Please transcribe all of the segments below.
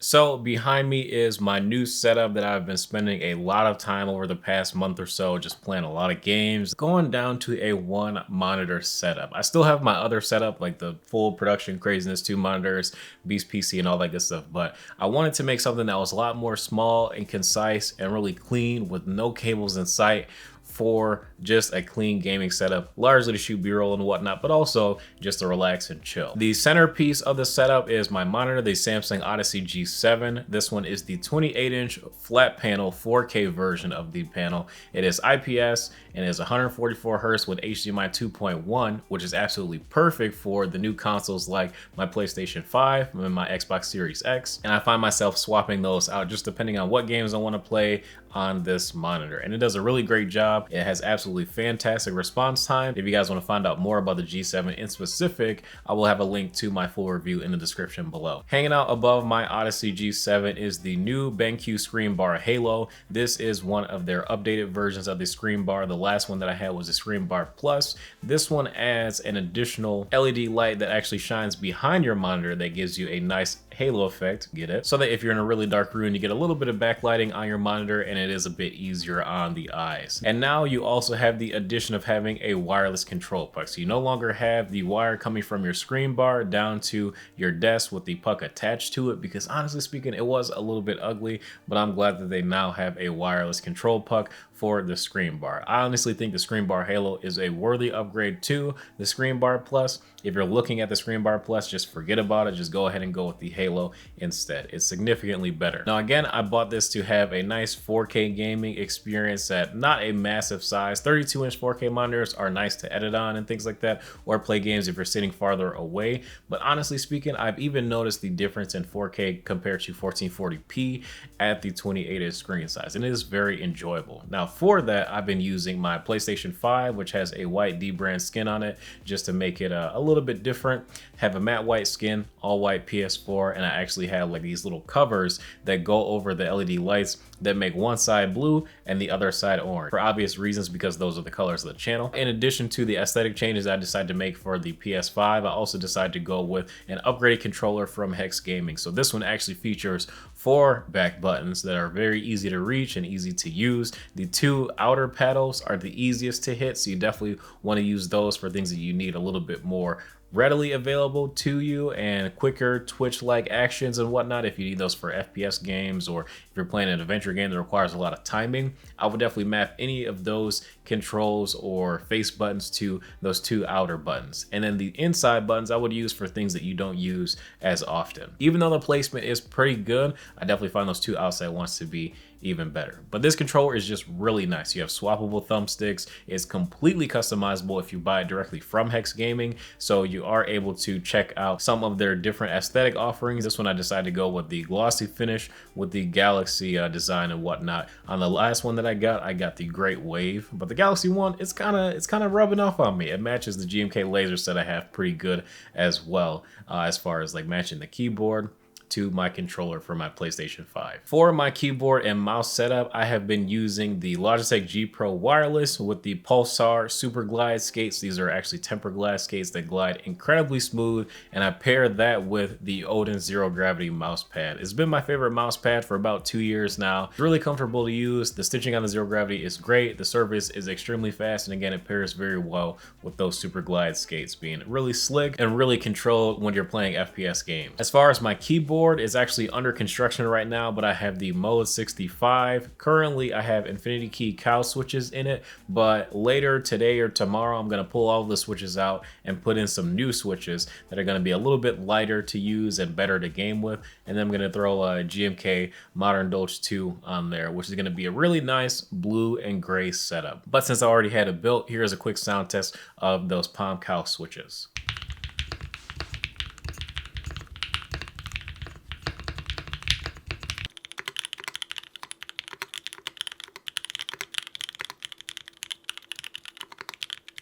So behind me is my new setup that I've been spending a lot of time over the past month or so, just playing a lot of games, going down to a one monitor setup. I still have my other setup, like the full production craziness, 2 monitors, Beast PC and all that good stuff. But I wanted to make something that was a lot more small and concise and really clean with no cables in sight, for just a clean gaming setup, largely to shoot B-roll and whatnot, but also just to relax and chill. The centerpiece of the setup is my monitor, the Samsung Odyssey G7. This one is the 28-inch flat panel 4K version of the panel. It is IPS and is 144 Hz with HDMI 2.1, which is absolutely perfect for the new consoles like my PlayStation 5 and my Xbox Series X. And I find myself swapping those out just depending on what games I want to play on this monitor, and it does a really great job. It has absolutely fantastic response time. If you guys want to find out more about the G7 in specific, I will have a link to my full review in the description below. Hanging out above my Odyssey G7 is the new BenQ screen bar Halo. This is one of their updated versions of the screen bar. The last one that I had was the screen bar plus. This one adds an additional LED light that actually shines behind your monitor that gives you a nice halo effect, get it? So that if you're in a really dark room, you get a little bit of backlighting on your monitor and it is a bit easier on the eyes. And now you also have the addition of having a wireless control puck. So you no longer have the wire coming from your screen bar down to your desk with the puck attached to it, because honestly speaking, it was a little bit ugly, but I'm glad that they now have a wireless control puck for the screen bar. I honestly think the screen bar Halo is a worthy upgrade to the screen bar plus. If you're looking at the screen bar plus, just forget about it. Just go ahead and go with the Halo instead. It's significantly better. Now again, I bought this to have a nice 4K gaming experience at not a massive size. 32-inch 4K monitors are nice to edit on and things like that, or play games if you're sitting farther away. But honestly speaking, I've even noticed the difference in 4K compared to 1440p at the 28-inch screen size, and it is very enjoyable. Now for that, I've been using my PlayStation 5, which has a white D-brand skin on it, just to make it a little bit different. Have a matte white skin, all white PS4, and I actually have like these little covers that go over the LED lights that make one side blue and the other side orange, for obvious reasons, because those are the colors of the channel. In addition to the aesthetic changes I decided to make for the PS5, I also decided to go with an upgraded controller from Hex Gaming. So this one actually features 4 back buttons that are very easy to reach and easy to use. The 2 outer paddles are the easiest to hit, so you definitely want to use those for things that you need a little bit more readily available to you and quicker twitch-like actions and whatnot. If you need those for FPS games, or if you're playing an adventure game that requires a lot of timing, I would definitely map any of those controls or face buttons to those 2 outer buttons. And then the inside buttons I would use for things that you don't use as often. Even though the placement is pretty good, I definitely find those 2 outside ones to be even better. But this controller is just really nice. You have swappable thumbsticks. It's completely customizable if you buy it directly from Hex Gaming, so you are able to check out some of their different aesthetic offerings. This one I decided to go with the glossy finish with the Galaxy design and whatnot. On the last one that I got the Great Wave, but the Galaxy one, it's kind of rubbing off on me. It matches the GMK laser set I have pretty good as well, as far as like matching the keyboard to my controller for my PlayStation 5. For my keyboard and mouse setup, I have been using the Logitech G Pro wireless with the Pulsar Super Glide skates. These are actually tempered glass skates that glide incredibly smooth, and I paired that with the Odin Zero Gravity mouse pad. It's been my favorite mouse pad for about 2 years now. It's really comfortable to use. The stitching on the Zero Gravity is great. The surface is extremely fast, and again, it pairs very well with those Super Glide skates, being really slick and really controlled when you're playing FPS games. As far as my keyboard, is actually under construction right now, but I have the Mode 65. Currently, I have Infinity Key cow switches in it, but later today or tomorrow, I'm going to pull all the switches out and put in some new switches that are going to be a little bit lighter to use and better to game with. And then I'm going to throw a GMK Modern Dolch 2 on there, which is going to be a really nice blue and gray setup. But since I already had it built, here's a quick sound test of those Palm Cow switches.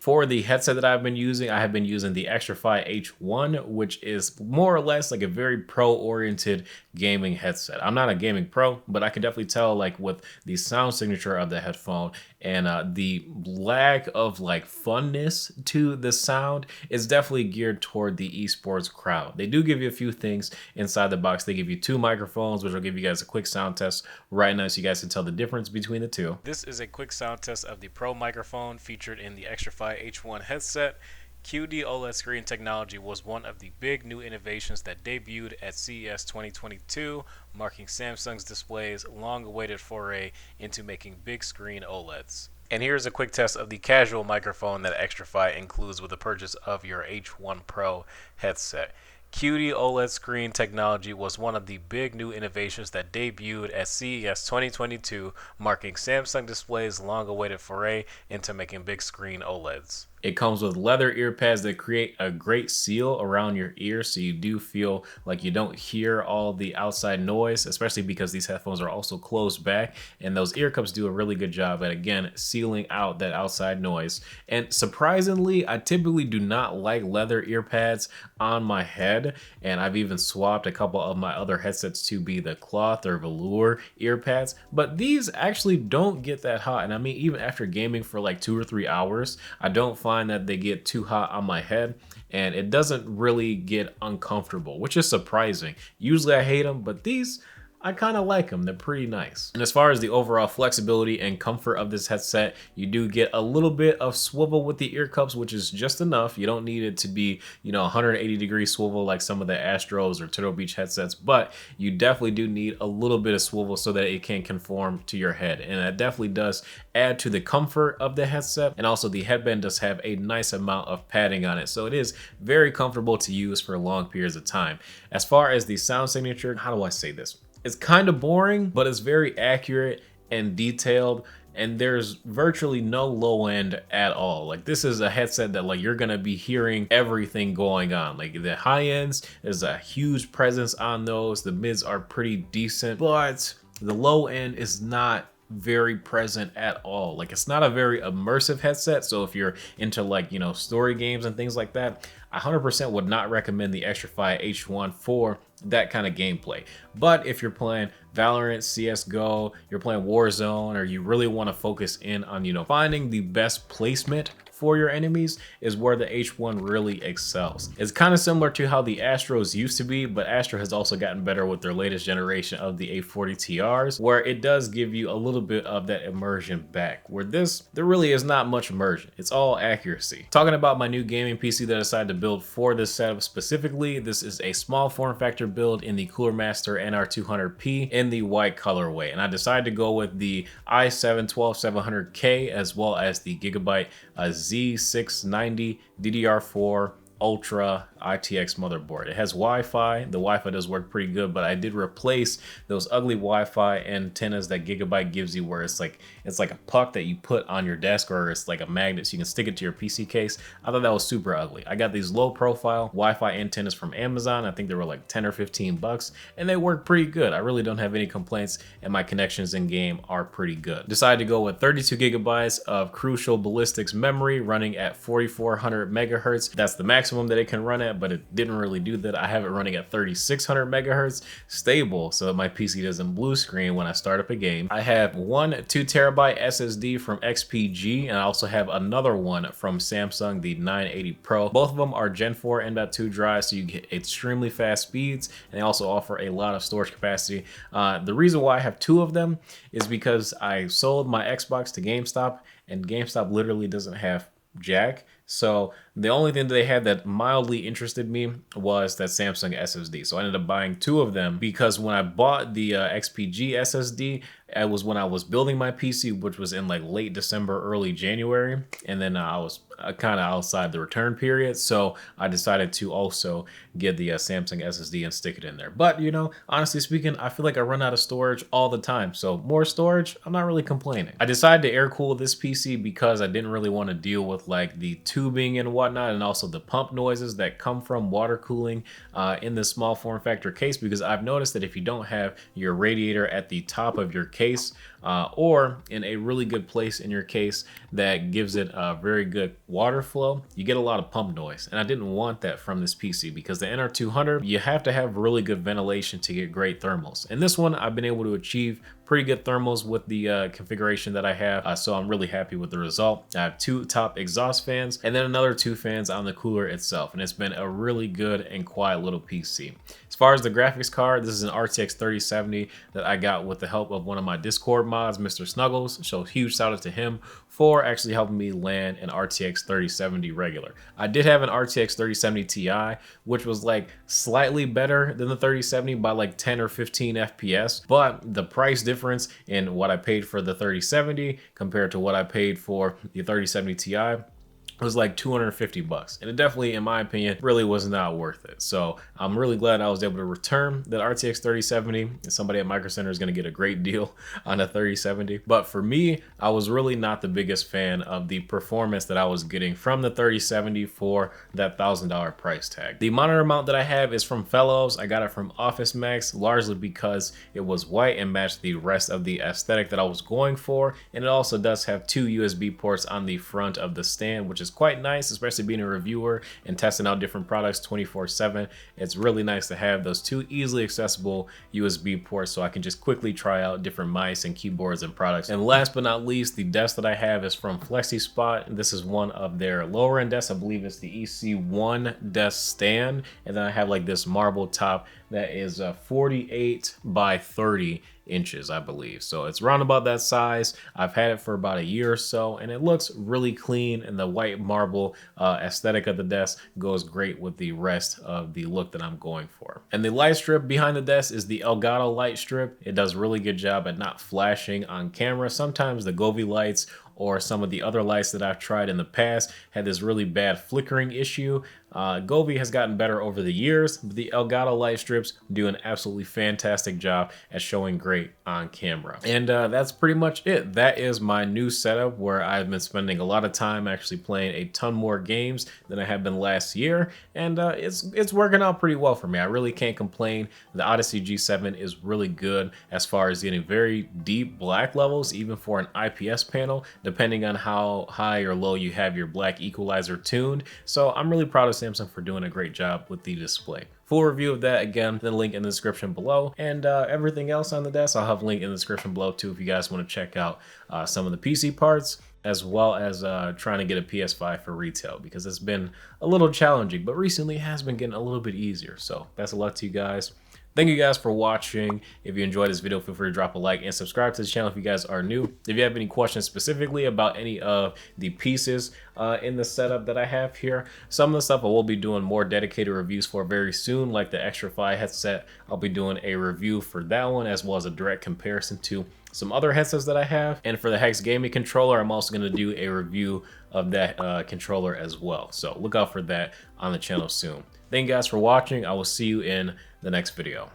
For the headset that I've been using, I have been using the Xtrfy H1, which is more or less like a very pro-oriented gaming headset. I'm not a gaming pro, but I can definitely tell, like, with the sound signature of the headphone and the lack of like funness to the sound is definitely geared toward the esports crowd. They do give you a few things inside the box. They give you 2 microphones, which will give you guys a quick sound test right now so you guys can tell the difference between the two. This is a quick sound test of the Pro microphone featured in the XtraFi H1 headset. QD OLED screen technology was one of the big new innovations that debuted at CES 2022, marking Samsung's display's long-awaited foray into making big screen OLEDs. And here's a quick test of the casual microphone that XtraFi includes with the purchase of your H1 Pro headset. QD OLED screen technology was one of the big new innovations that debuted at CES 2022, marking Samsung Display's long-awaited foray into making big screen OLEDs. It comes with leather ear pads that create a great seal around your ear, so you do feel like you don't hear all the outside noise, especially because these headphones are also closed back, and those ear cups do a really good job at, again, sealing out that outside noise. And surprisingly, I typically do not like leather ear pads on my head, and I've even swapped a couple of my other headsets to be the cloth or velour ear pads, but these actually don't get that hot. And I mean, even after gaming for like 2 or 3 hours, I don't find that they get too hot on my head, and it doesn't really get uncomfortable, which is surprising. Usually I hate them, but these, I kind of like them. They're pretty nice. And as far as the overall flexibility and comfort of this headset, you do get a little bit of swivel with the ear cups, which is just enough. You don't need it to be, 180-degree swivel like some of the Astros or Turtle Beach headsets, but you definitely do need a little bit of swivel so that it can conform to your head. And that definitely does add to the comfort of the headset. And also the headband does have a nice amount of padding on it, so it is very comfortable to use for long periods of time. As far as the sound signature, how do I say this? It's kind of boring, but it's very accurate and detailed, and there's virtually no low end at all. Like, this is a headset that like you're gonna be hearing everything going on. Like, the high ends, there's a huge presence on those. The mids are pretty decent, but the low end is not very present at all. Like, it's not a very immersive headset, so if you're into like, story games and things like that, I 100% would not recommend the XtraFi H1 for that kind of gameplay. But if you're playing Valorant, CSGO, you're playing Warzone, or you really want to focus in on, finding the best placement for your enemies, is where the H1 really excels. It's kind of similar to how the Astros used to be, but Astro has also gotten better with their latest generation of the A40 TRs, where it does give you a little bit of that immersion back, where there really is not much immersion. It's all accuracy. Talking about my new gaming PC that I decided to build for this setup specifically, this is a small form factor build in the Cooler Master NR200P in the white colorway, and I decided to go with the i7-12700K as well as the Gigabyte Z690 DDR4 Ultra ITX motherboard. It has Wi-Fi. The Wi-Fi does work pretty good, but I did replace those ugly Wi-Fi antennas that Gigabyte gives you, where it's like a puck that you put on your desk, or it's like a magnet so you can stick it to your PC case. I thought that was super ugly. I got these low profile Wi-Fi antennas from Amazon. I think they were like 10 or 15 bucks, and they work pretty good. I really don't have any complaints, and my connections in game are pretty good. Decided to go with 32 gigabytes of Crucial Ballistics memory running at 4400 megahertz. That's the maximum that it can run at, but it didn't really do that. I have it running at 3600 megahertz stable, so that my PC doesn't blue screen when I start up a game. I have one 2TB SSD from XPG, and I also have another one from Samsung, the 980 Pro. Both of them are Gen 4 M.2 drives, so you get extremely fast speeds, and they also offer a lot of storage capacity. The reason why I have 2 of them is because I sold my Xbox to GameStop, and GameStop literally doesn't have jack. So the only thing that they had that mildly interested me was that Samsung SSD. So I ended up buying 2 of them, because when I bought the XPG SSD, it was when I was building my PC, which was in like late December, early January. And then I was kind of outside the return period. So I decided to also get the Samsung SSD and stick it in there. But, honestly speaking, I feel like I run out of storage all the time. So more storage, I'm not really complaining. I decided to air cool this PC because I didn't really want to deal with like the tubing and whatnot, and also the pump noises that come from water cooling in this small form factor case, because I've noticed that if you don't have your radiator at the top of your case or in a really good place in your case that gives it a very good water flow, you get a lot of pump noise. And I didn't want that from this PC, because the NR200, you have to have really good ventilation to get great thermals. And this one, I've been able to achieve pretty good thermals with the configuration that I have, so I'm really happy with the result. I have 2 top exhaust fans and then another 2 fans on the cooler itself, and it's been a really good and quiet little PC. As far as the graphics card, this is an RTX 3070 that I got with the help of one of my Discord mods, Mr. Snuggles, so huge shout out to him for actually helping me land an RTX 3070 regular. I did have an RTX 3070 Ti, which was like slightly better than the 3070 by like 10 or 15 FPS, but the price difference in what I paid for the 3070 compared to what I paid for the 3070 Ti was like 250 bucks, and it definitely, in my opinion, really was not worth it. So I'm really glad I was able to return that RTX 3070, and somebody at Micro Center is going to get a great deal on a 3070. But for me, I was really not the biggest fan of the performance that I was getting from the 3070 for that $1,000 price tag. The monitor mount that I have is from Fellows. I got it from Office Max, largely because it was white and matched the rest of the aesthetic that I was going for, and it also does have 2 USB ports on the front of the stand, which is quite nice, especially being a reviewer and testing out different products 24/7. It's really nice to have those 2 easily accessible USB ports, so I can just quickly try out different mice and keyboards and products. And last but not least, the desk that I have is from FlexiSpot, and this is one of their lower end desks. I believe it's the EC1 desk stand, and then I have like this marble top that is 48 by 30 inches, I believe. So it's around about that size. I've had it for about a year or so, and it looks really clean, and the white marble aesthetic of the desk goes great with the rest of the look that I'm going for. And the light strip behind the desk is the Elgato light strip. It does a really good job at not flashing on camera. Sometimes the Govee lights or some of the other lights that I've tried in the past had this really bad flickering issue. Govee has gotten better over the years, but the Elgato light strips do an absolutely fantastic job at showing great on camera. And that's pretty much it. That is my new setup, where I've been spending a lot of time actually playing a ton more games than I have been last year, and it's working out pretty well for me. I really can't complain. The Odyssey G7 is really good as far as getting very deep black levels, even for an IPS panel, depending on how high or low you have your black equalizer tuned. So I'm really proud of Samsung for doing a great job with the display. Full review of that, again, the link in the description below, and everything else on the desk, I'll have a link in the description below too if you guys want to check out some of the PC parts, as well as trying to get a PS5 for retail, because it's been a little challenging, but recently it has been getting a little bit easier. So best of luck to you guys. Thank you guys for watching. If you enjoyed this video, feel free to drop a like and subscribe to the channel if you guys are new. If you have any questions specifically about any of the pieces in the setup that I have here, some of the stuff I will be doing more dedicated reviews for very soon, like the Extra Fly headset. I'll be doing a review for that one, as well as a direct comparison to some other headsets that I have. And for the Hex Gaming controller, I'm also going to do a review of that controller as well. So look out for that on the channel soon. Thank you guys for watching. I will see you in the next video.